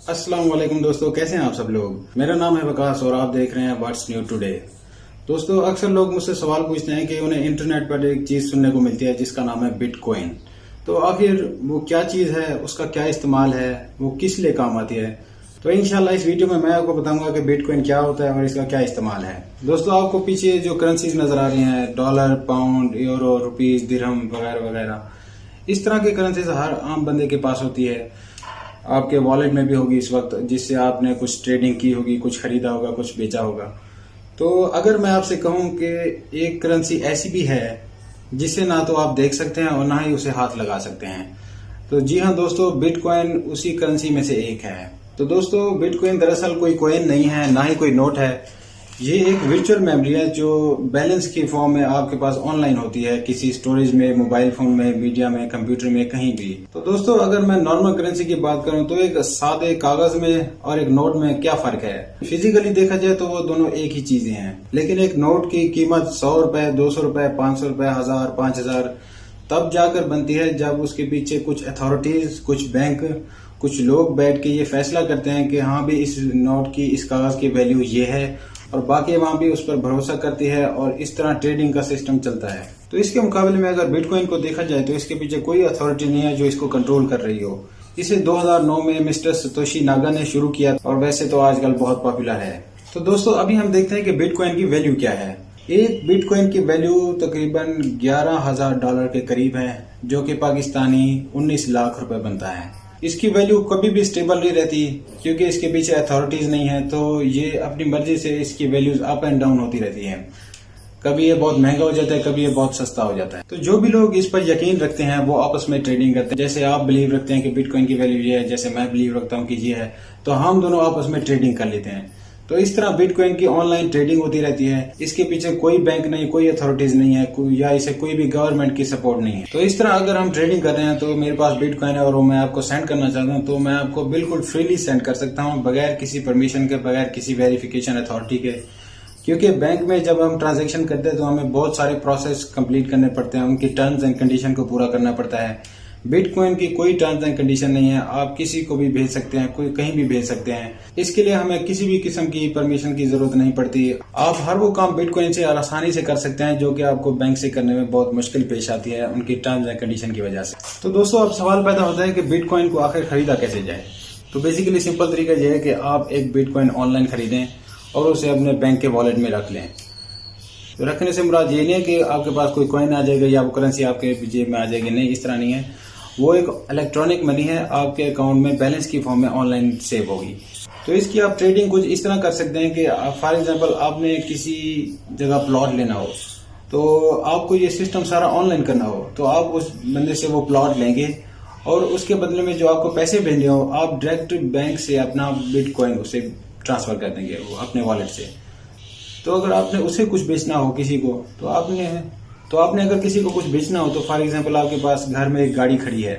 अस्सलाम वालेकुम दोस्तों, कैसे हैं आप सब लोग। मेरा नाम है वकास और आप देख रहे हैं व्हाट्स न्यू टुडे। दोस्तों, अक्सर लोग मुझसे सवाल पूछते हैं कि उन्हें इंटरनेट पर एक चीज सुनने को मिलती है जिसका नाम है बिटकॉइन। तो आखिर वो क्या चीज है, उसका क्या इस्तेमाल है, वो किस लिए काम आती है। तो इंशाल्लाह इस वीडियो में मैं आपको बताऊंगा कि बिटकॉइन क्या होता है और इसका क्या इस्तेमाल है। दोस्तों, आपको पीछे जो करेंसीज नजर आ रही हैं, डॉलर, पाउंड, यूरो, रुपीज, दिरहम वगैरह वगैरह, इस तरह की करेंसीज हर आम बंदे के पास होती है। आपके वॉलेट में भी होगी इस वक्त, जिससे आपने कुछ ट्रेडिंग की होगी, कुछ खरीदा होगा, कुछ बेचा होगा। तो अगर मैं आपसे कहूं कि एक करेंसी ऐसी भी है जिसे ना तो आप देख सकते हैं और ना ही उसे हाथ लगा सकते हैं, तो जी हाँ दोस्तों, बिटकॉइन उसी करेंसी में से एक है। तो दोस्तों, बिटकॉइन दरअसल कोई कॉइन नहीं है, ना ही कोई नोट है। ये एक वर्चुअल मेमोरी है जो बैलेंस की फॉर्म में आपके पास ऑनलाइन होती है, किसी स्टोरेज में, मोबाइल फोन में, मीडिया में, कंप्यूटर में, कहीं भी। तो दोस्तों, अगर मैं नॉर्मल करेंसी की बात करूं तो एक सादे कागज में और एक नोट में क्या फर्क है। फिजिकली देखा जाए तो वो दोनों एक ही चीजें हैं, लेकिन एक नोट की कीमत 100 रुपए, 200 रुपए, 500 रुपए, 1000, 5000 तब जाकर बनती है जब उसके पीछे कुछ अथॉरिटीज, कुछ बैंक, कुछ लोग बैठ के ये फैसला करते हैं कि हाँ भी इस नोट की, इस कागज की वैल्यू ये है, और बाकी वहां भी उस पर भरोसा करती है और इस तरह ट्रेडिंग का सिस्टम चलता है। तो इसके मुकाबले में अगर बिटकॉइन को देखा जाए तो इसके पीछे कोई अथॉरिटी नहीं है जो इसको कंट्रोल कर रही हो। इसे 2009 में मिस्टर सतोशी नागा ने शुरू किया और वैसे तो आजकल बहुत पॉपुलर है। तो दोस्तों, अभी हम देखते हैं कि बिटकॉइन की वैल्यू क्या है। एक बिटकॉइन की वैल्यू तकरीबन $11,000 के करीब है, जो कि पाकिस्तानी 19 लाख रुपए बनता है। इसकी वैल्यू कभी भी स्टेबल नहीं रहती क्योंकि इसके पीछे अथॉरिटीज नहीं है, तो ये अपनी मर्जी से इसकी वैल्यूज अप एंड डाउन होती रहती हैं। कभी ये बहुत महंगा हो जाता है, कभी ये बहुत सस्ता हो जाता है। तो जो भी लोग इस पर यकीन रखते हैं वो आपस में ट्रेडिंग करते हैं। जैसे आप बिलीव रखते हैं कि बिटकॉइन की वैल्यू ये है, जैसे मैं बिलीव रखता हूँ कि ये है, तो हम दोनों आपस में ट्रेडिंग कर लेते हैं। तो इस तरह बिटकॉइन की ऑनलाइन ट्रेडिंग होती रहती है। इसके पीछे कोई बैंक नहीं, कोई अथॉरिटीज नहीं है, या इसे कोई भी गवर्नमेंट की सपोर्ट नहीं है। तो इस तरह अगर हम ट्रेडिंग कर रहे हैं तो मेरे पास बिटकॉइन है और वो मैं आपको सेंड करना चाहता हूँ, तो मैं आपको बिल्कुल फ्रीली सेंड कर सकता हूँ, बगैर किसी परमिशन के, बगैर किसी वेरिफिकेशन अथॉरिटी के। क्योंकि बैंक में जब हम ट्रांजैक्शन करते हैं तो हमें बहुत सारे प्रोसेस कंप्लीट करने पड़ते हैं, उनकी टर्म्स एंड कंडीशन को पूरा करना पड़ता है। बिटकॉइन की कोई टर्म्स एंड कंडीशन नहीं है, आप किसी को भी भेज सकते हैं, कोई कहीं भी भेज सकते हैं। इसके लिए हमें किसी भी किस्म की परमिशन की जरूरत नहीं पड़ती। आप हर वो काम बिटकॉइन से आसानी से कर सकते हैं जो कि आपको बैंक से करने में बहुत मुश्किल पेश आती है उनकी टर्म्स एंड कंडीशन की वजह से। तो दोस्तों, अब सवाल पैदा होता है कि बिटकॉइन को आखिर खरीदा कैसे जाए। तो बेसिकली सिंपल तरीका यह है कि आप एक बिटकॉइन ऑनलाइन खरीदें और उसे अपने बैंक के वॉलेट में रख लें। तो रखने से मुराद ये नहीं है कि आपके पास कोई कॉइन आ जाएगा या वो करेंसी आपके जेब में आ जाएगी, नहीं, इस तरह नहीं है। वो एक इलेक्ट्रॉनिक मनी है, आपके अकाउंट में बैलेंस की फॉर्म में ऑनलाइन सेव होगी। तो इसकी आप ट्रेडिंग कुछ इस तरह कर सकते हैं कि फॉर एग्जांपल आपने किसी जगह प्लॉट लेना हो, तो आपको ये सिस्टम सारा ऑनलाइन करना हो, तो आप उस बंदे से वो प्लॉट लेंगे और उसके बदले में जो आपको पैसे भेजने हो, आप डायरेक्ट बैंक से अपना बिटकॉइन उसे ट्रांसफर कर देंगे वो अपने वॉलेट से। तो अगर आपने उसे कुछ बेचना हो किसी को, तो आपने अगर किसी को कुछ बेचना हो, तो फॉर एग्जांपल आपके पास घर में एक गाड़ी खड़ी है,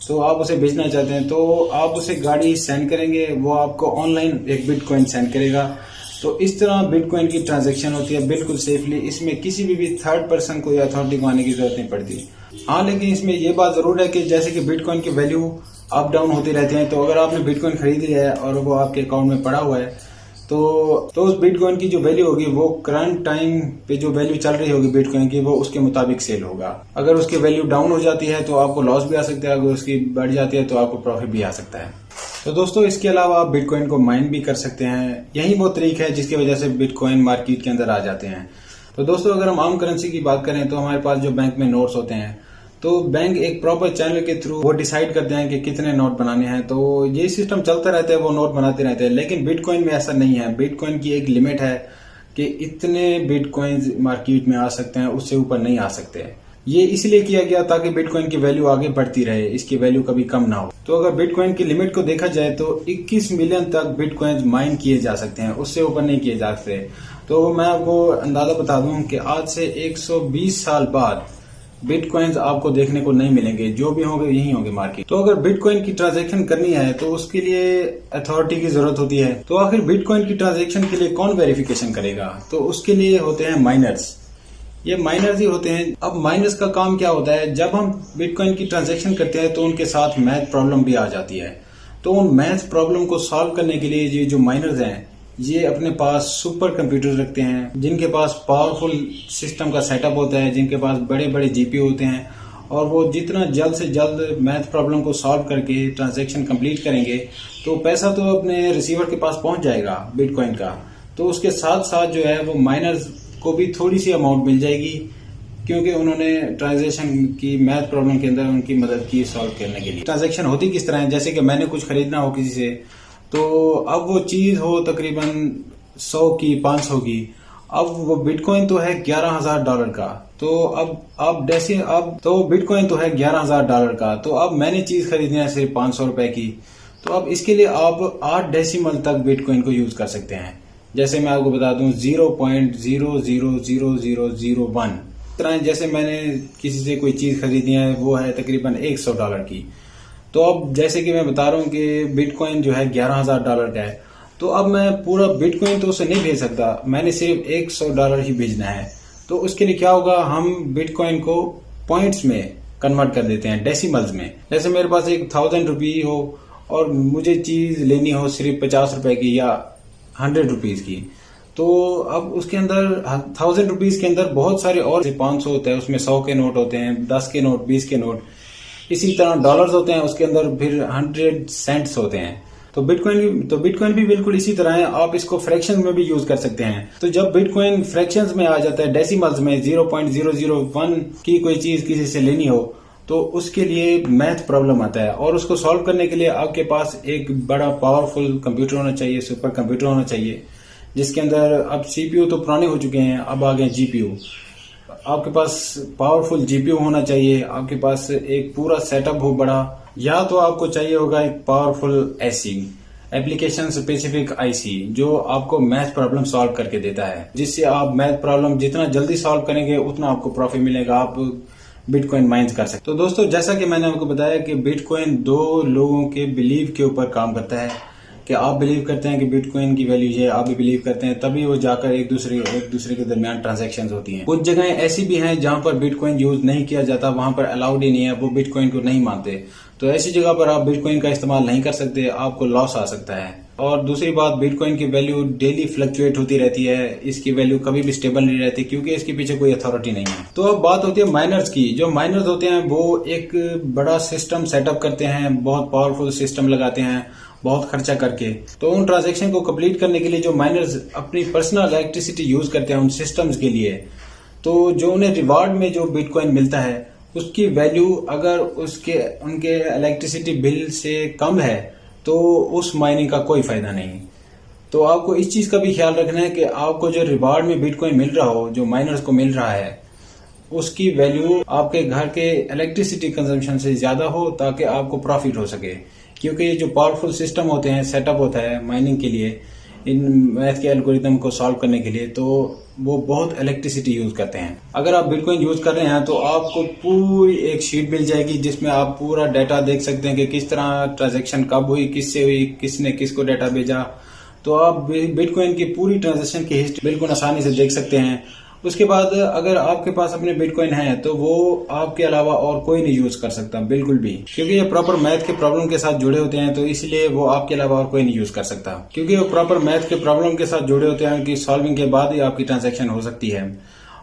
तो आप उसे बेचना चाहते हैं, तो आप उसे गाड़ी सेंड करेंगे, वो आपको ऑनलाइन एक बिटकॉइन सेंड करेगा। तो इस तरह बिटकॉइन की ट्रांजैक्शन होती है बिल्कुल सेफली। इसमें किसी भी थर्ड पर्सन को या अथॉरिटी को आने की जरूरत नहीं पड़ती। हाँ, लेकिन इसमें यह बात जरूर है कि जैसे कि बिटकॉइन की वैल्यू अप डाउन होती रहती है, तो अगर आपने बिटकॉइन खरीद लिया है और वो आपके अकाउंट में पड़ा हुआ है, तो उस बिटकॉइन की जो वैल्यू होगी वो करंट टाइम पे जो वैल्यू चल रही होगी बिटकॉइन की, वो उसके मुताबिक सेल होगा। अगर उसकी वैल्यू डाउन हो जाती है तो आपको लॉस भी आ सकता है, अगर उसकी बढ़ जाती है तो आपको प्रॉफिट भी आ सकता है। तो दोस्तों, इसके अलावा आप बिटकॉइन को माइन भी कर सकते हैं। यही वो तरीका है जिसकी वजह से बिटकॉइन मार्केट के अंदर आ जाते हैं। तो दोस्तों, अगर हम आम करेंसी की बात करें तो हमारे पास जो बैंक में नोट्स होते हैं, तो बैंक एक प्रॉपर चैनल के थ्रू वो डिसाइड करते हैं कि कितने नोट बनाने हैं। तो ये सिस्टम चलता रहता है, वो नोट बनाते रहते हैं। लेकिन बिटकॉइन में ऐसा नहीं है। बिटकॉइन की एक लिमिट है कि इतने बिटकॉइन मार्केट में आ सकते हैं, उससे ऊपर नहीं आ सकते। ये इसलिए किया गया ताकि बिटकॉइन की वैल्यू आगे बढ़ती रहे, इसकी वैल्यू कभी कम ना हो। तो अगर बिटकॉइन की लिमिट को देखा जाए तो 21 मिलियन तक बिटकॉइन माइन किए जा सकते हैं, उससे ऊपर नहीं किए जा सकते। तो मैं आपको अंदाजा बता दूं कि आज से 120 साल बाद बिटकॉइंस आपको देखने को नहीं मिलेंगे, जो भी होंगे यही होंगे मार्केट। तो अगर बिटकॉइन की ट्रांजैक्शन करनी है तो उसके लिए अथॉरिटी की जरूरत होती है। तो आखिर बिटकॉइन की ट्रांजैक्शन के लिए कौन वेरिफिकेशन करेगा? तो उसके लिए होते हैं माइनर्स। ये माइनर्स ही होते हैं। अब माइनर्स का काम क्या होता है? जब हम बिटकॉइन की ट्रांजैक्शन करते हैं तो उनके साथ मैथ प्रॉब्लम भी आ जाती है। तो उन मैथ प्रॉब्लम को सॉल्व करने के लिए ये जो माइनर्स हैं ये अपने पास सुपर कंप्यूटर रखते हैं, जिनके पास पावरफुल सिस्टम का सेटअप होता है, जिनके पास बड़े बड़े जीपीयू होते हैं, और वो जितना जल्द से जल्द मैथ प्रॉब्लम को सॉल्व करके ट्रांजैक्शन कंप्लीट करेंगे तो पैसा तो अपने रिसीवर के पास पहुंच जाएगा बिटकॉइन का। तो उसके साथ साथ जो है वो माइनर्स को भी थोड़ी सी अमाउंट मिल जाएगी, क्योंकि उन्होंने ट्रांजैक्शन की मैथ प्रॉब्लम के अंदर उनकी मदद की सॉल्व करने के लिए। ट्रांजैक्शन होती किस तरह है, जैसे कि मैंने कुछ खरीदना हो किसी से, तो अब वो चीज हो तकरीबन 100 की 500 की, अब वो बिटकॉइन तो है $11,000 का, तो अब तो बिटकॉइन तो है $11,000 का, तो अब मैंने चीज खरीदनी है सिर्फ 500 रुपए की, तो अब इसके लिए आप 8 डेसिमल तक बिटकॉइन को यूज कर सकते हैं। जैसे मैं आपको बता दूं 0.000001, तरह जैसे मैंने किसी से कोई चीज खरीदी है वो है तकरीबन $100 की, तो अब जैसे कि मैं बता रहा हूँ कि बिटकॉइन जो है $11,000 का है, तो अब मैं पूरा बिटकॉइन तो उसे नहीं भेज सकता, मैंने सिर्फ $100 ही भेजना है। तो उसके लिए क्या होगा, हम बिटकॉइन को पॉइंट्स में कन्वर्ट कर देते हैं, डेसिमल्स में। जैसे मेरे पास एक 1000 रुपये हो और मुझे चीज लेनी हो सिर्फ 50 रुपए की या 100 रुपीज की, तो अब उसके अंदर 1000 रुपीज के अंदर बहुत सारे और 500 होते हैं, उसमें 100 के नोट होते हैं, 10 के नोट, 20 के नोट, इसी तरह डॉलर्स होते हैं, उसके अंदर फिर 100 सेंट्स होते हैं। तो बिटकॉइन भी बिल्कुल इसी तरह है, आप इसको फ्रैक्शन में भी यूज कर सकते हैं। तो जब बिटकॉइन फ्रैक्शंस में आ जाता है, डेसिमल्स में 0.001 की कोई चीज किसी से लेनी हो, तो उसके लिए मैथ प्रॉब्लम आता है, और उसको सॉल्व करने के लिए आपके पास एक बड़ा पावरफुल कंप्यूटर होना चाहिए, सुपर कंप्यूटर होना चाहिए, जिसके अंदर अब सीपीयू तो पुराने हो चुके हैं, अब आ गए जीपीयू। आपके पास पावरफुल जीपीयू होना चाहिए, आपके पास एक पूरा सेटअप हो बड़ा, या तो आपको चाहिए होगा एक powerful AC, application specific IC, जो आपको मैथ प्रॉब्लम सॉल्व करके देता है, जिससे आप मैथ प्रॉब्लम जितना जल्दी सॉल्व करेंगे उतना आपको प्रॉफिट मिलेगा, आप बिटकॉइन माइंस कर सकते। तो दोस्तों, जैसा कि मैंने आपको बताया कि बिटकॉइन 2 लोगों के बिलीव के ऊपर काम करता है, कि आप बिलीव करते हैं कि बिटकॉइन की वैल्यू है, आप भी बिलीव करते हैं, तभी वो जाकर एक दूसरे के दरमियान ट्रांजैक्शन होती हैं। कुछ जगहें ऐसी भी हैं जहां पर बिटकॉइन यूज नहीं किया जाता, वहां पर अलाउड ही नहीं है, वो बिटकॉइन को नहीं मानते, तो ऐसी जगह पर आप बिटकॉइन का इस्तेमाल नहीं कर सकते, आपको लॉस आ सकता है। और दूसरी बात, बिटकॉइन की वैल्यू डेली फ्लक्चुएट होती रहती है, इसकी वैल्यू कभी भी स्टेबल नहीं रहती, क्योंकि इसके पीछे कोई अथॉरिटी नहीं है। तो अब बात होती है माइनर्स की। जो माइनर्स होते हैं वो एक बड़ा सिस्टम सेटअप करते हैं, बहुत पावरफुल सिस्टम लगाते हैं, बहुत खर्चा करके। तो उन ट्रांजैक्शन को कंप्लीट करने के लिए जो माइनर्स अपनी पर्सनल इलेक्ट्रिसिटी यूज करते हैं उन सिस्टम्स के लिए, तो जो उन्हें रिवार्ड में जो बिटकॉइन मिलता है उसकी वैल्यू अगर उनके इलेक्ट्रिसिटी बिल से कम है तो उस माइनिंग का कोई फायदा नहीं। तो आपको इस चीज का भी ख्याल रखना है कि आपको जो रिवार्ड में बिटकॉइन मिल रहा हो, जो माइनर्स को मिल रहा है, उसकी वैल्यू आपके घर के इलेक्ट्रिसिटी कंजम्पशन से ज्यादा हो, ताकि आपको प्रॉफिट हो सके। क्योंकि ये जो पावरफुल सिस्टम होते हैं, सेटअप होता है माइनिंग के लिए, इन मैथ के एल्गोरिथम को सॉल्व करने के लिए, तो वो बहुत इलेक्ट्रिसिटी यूज करते हैं। अगर आप बिटकॉइन यूज कर रहे हैं तो आपको पूरी एक शीट मिल जाएगी जिसमें आप पूरा डाटा देख सकते हैं कि किस तरह ट्रांजैक्शन कब हुई, किससे हुई, किसने किसको डाटा भेजा। तो आप बिटकॉइन की पूरी ट्रांजैक्शन की हिस्ट्री बिल्कुल आसानी से देख सकते हैं। उसके बाद अगर आपके पास अपने बिटकॉइन है तो वो आपके अलावा और कोई नहीं यूज कर सकता बिल्कुल भी, क्योंकि ये प्रॉपर मैथ के प्रॉब्लम के साथ जुड़े होते हैं, तो इसलिए वो आपके अलावा और कोई नहीं यूज कर सकता, क्योंकि वो प्रॉपर मैथ के प्रॉब्लम के साथ जुड़े होते हैं कि सॉल्विंग के बाद ही आपकी ट्रांजैक्शन हो सकती है।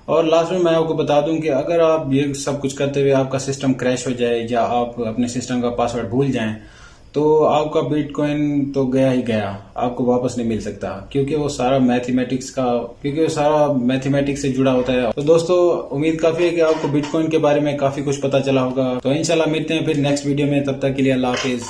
और लास्ट में मैं आपको बता दूं कि अगर आप ये सब कुछ करते हुए आपका सिस्टम क्रैश हो जाए या आप अपने सिस्टम का पासवर्ड भूल जाएं, तो आपका बिटकॉइन तो गया ही गया, आपको वापस नहीं मिल सकता, क्योंकि वो सारा मैथमेटिक्स से जुड़ा होता है। तो दोस्तों, उम्मीद काफी है कि आपको बिटकॉइन के बारे में काफी कुछ पता चला होगा। तो इंशाल्लाह मिलते हैं फिर नेक्स्ट वीडियो में, तब तक के लिए अल्लाह हाफिज।